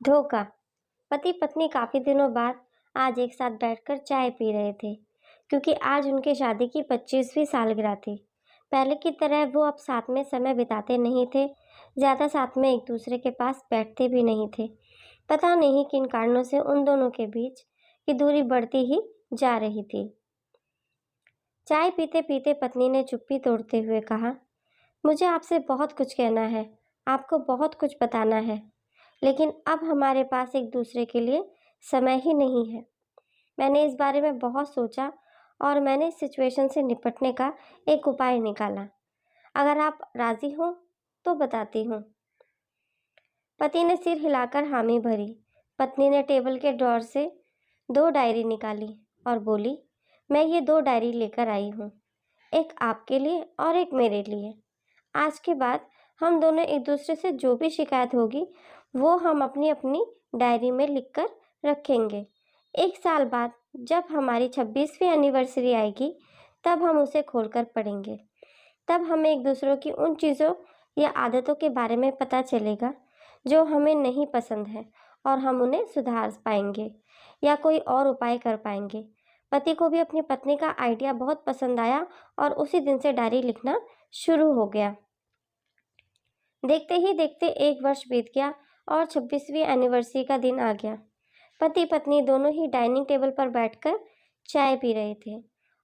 धोखा। पति पत्नी काफी दिनों बाद आज एक साथ बैठकर चाय पी रहे थे, क्योंकि आज उनके शादी की 25वीं सालगिरह थी। पहले की तरह वो अब साथ में समय बिताते नहीं थे, ज्यादा साथ में एक दूसरे के पास बैठते भी नहीं थे। पता नहीं किन कारणों से उन दोनों के बीच की दूरी बढ़ती ही जा रही थी। चाय पीते पीते पत्नी ने चुप्पी तोड़ते हुए कहा, मुझे आपसे बहुत कुछ कहना है, आपको बहुत कुछ बताना है, लेकिन अब हमारे पास एक दूसरे के लिए समय ही नहीं है। मैंने इस बारे में बहुत सोचा और मैंने इस सिचुएशन से निपटने का एक उपाय निकाला। अगर आप राजी हो तो बताती हूँ। पति ने सिर हिलाकर हामी भरी। पत्नी ने टेबल के ड्रॉर से 2 डायरी निकाली और बोली, मैं ये 2 डायरी लेकर आई हूँ, एक आपके लिए और एक मेरे लिए। आज के बाद हम दोनों एक दूसरे से जो भी शिकायत होगी वो हम अपनी अपनी डायरी में लिखकर रखेंगे। 1 साल बाद जब हमारी 26वीं एनिवर्सरी आएगी तब हम उसे खोलकर पढ़ेंगे। तब हमें एक दूसरों की उन चीज़ों या आदतों के बारे में पता चलेगा जो हमें नहीं पसंद है और हम उन्हें सुधार पाएंगे या कोई और उपाय कर पाएंगे। पति को भी अपनी पत्नी का आइडिया बहुत पसंद आया और उसी दिन से डायरी लिखना शुरू हो गया। देखते ही देखते 1 वर्ष बीत गया और 26वीं एनिवर्सरी का दिन आ गया। पति पत्नी दोनों ही डाइनिंग टेबल पर बैठकर चाय पी रहे थे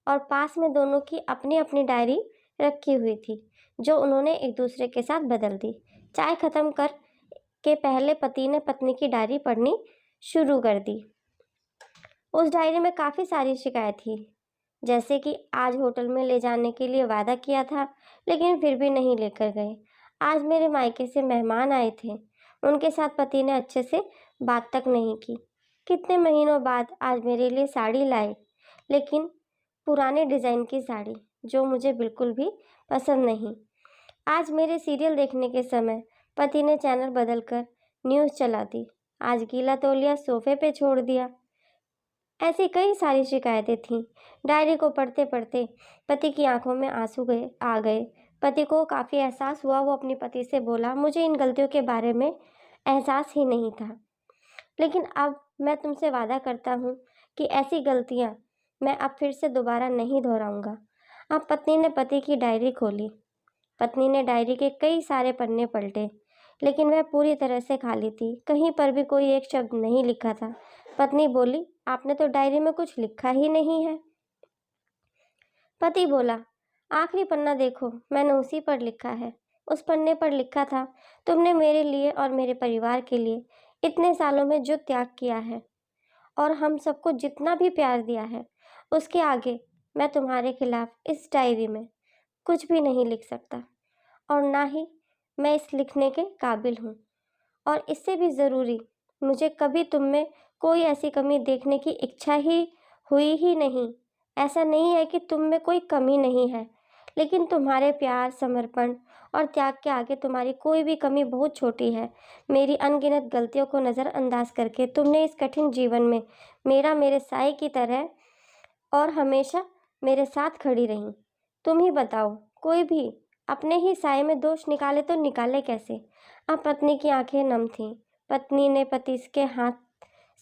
और पास में दोनों की अपनी अपनी डायरी रखी हुई थी, जो उन्होंने एक दूसरे के साथ बदल दी। चाय खत्म कर के पहले पति ने पत्नी की डायरी पढ़नी शुरू कर दी। उस डायरी में काफ़ी सारी शिकायत थी, जैसे कि आज होटल में ले जाने के लिए वादा किया था लेकिन फिर भी नहीं लेकर गए। आज मेरे मायके से मेहमान आए थे, उनके साथ पति ने अच्छे से बात तक नहीं की। कितने महीनों बाद आज मेरे लिए साड़ी लाए, लेकिन पुराने डिज़ाइन की साड़ी जो मुझे बिल्कुल भी पसंद नहीं। आज मेरे सीरियल देखने के समय पति ने चैनल बदलकर न्यूज़ चला दी। आज गीला तौलिया सोफे पे छोड़ दिया। ऐसी कई सारी शिकायतें थीं। डायरी को पढ़ते पढ़ते पति की आंखों में आंसू आ गए। पति को काफ़ी एहसास हुआ। वो अपनी पति से बोला, मुझे इन गलतियों के बारे में एहसास ही नहीं था, लेकिन अब मैं तुमसे वादा करता हूँ कि ऐसी गलतियाँ मैं अब फिर से दोबारा नहीं दोहराऊंगा। अब पत्नी ने पति की डायरी खोली। पत्नी ने डायरी के कई सारे पन्ने पलटे, लेकिन वह पूरी तरह से खाली थी। कहीं पर भी कोई एक शब्द नहीं लिखा था। पत्नी बोली, आपने तो डायरी में कुछ लिखा ही नहीं है। पति बोला, आखिरी पन्ना देखो, मैंने उसी पर लिखा है। उस पन्ने पर लिखा था, तुमने मेरे लिए और मेरे परिवार के लिए इतने सालों में जो त्याग किया है और हम सबको जितना भी प्यार दिया है, उसके आगे मैं तुम्हारे खिलाफ इस डायरी में कुछ भी नहीं लिख सकता और ना ही मैं इस लिखने के काबिल हूँ। और इससे भी ज़रूरी, मुझे कभी तुम में कोई ऐसी कमी देखने की इच्छा ही हुई ही नहीं। ऐसा नहीं है कि तुम में कोई कमी नहीं है, लेकिन तुम्हारे प्यार, समर्पण और त्याग के आगे तुम्हारी कोई भी कमी बहुत छोटी है। मेरी अनगिनत गलतियों को नज़रअंदाज करके तुमने इस कठिन जीवन में मेरे साए की तरह और हमेशा मेरे साथ खड़ी रही। तुम ही बताओ, कोई भी अपने ही साए में दोष निकाले तो निकाले कैसे। अब पत्नी की आंखें नम थीं। पत्नी ने पति के हाथ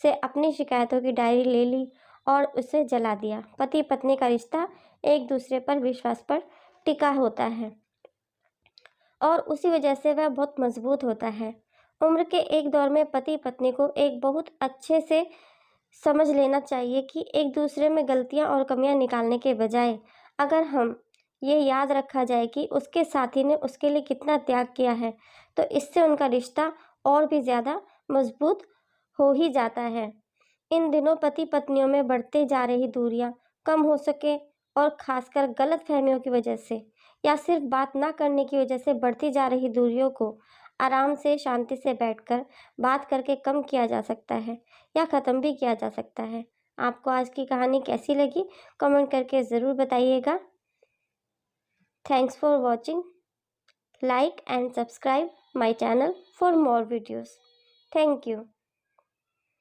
से अपनी शिकायतों की डायरी ले ली और उसे जला दिया। पति पत्नी का रिश्ता एक दूसरे पर विश्वास पर टिका होता है और उसी वजह से वह बहुत मजबूत होता है। उम्र के एक दौर में पति पत्नी को एक बहुत अच्छे से समझ लेना चाहिए कि एक दूसरे में गलतियां और कमियां निकालने के बजाय अगर हम ये याद रखा जाए कि उसके साथी ने उसके लिए कितना त्याग किया है, तो इससे उनका रिश्ता और भी ज़्यादा मजबूत हो ही जाता है। इन दिनों पति पत्नियों में बढ़ते जा रही दूरियां कम हो सके और खासकर गलत फहमियों की वजह से या सिर्फ बात ना करने की वजह से बढ़ती जा रही दूरियों को आराम से शांति से बैठकर बात करके कम किया जा सकता है या ख़त्म भी किया जा सकता है। आपको आज की कहानी कैसी लगी, कमेंट करके ज़रूर बताइएगा। Thanks for watching. Like and subscribe my channel for more videos. Thank you.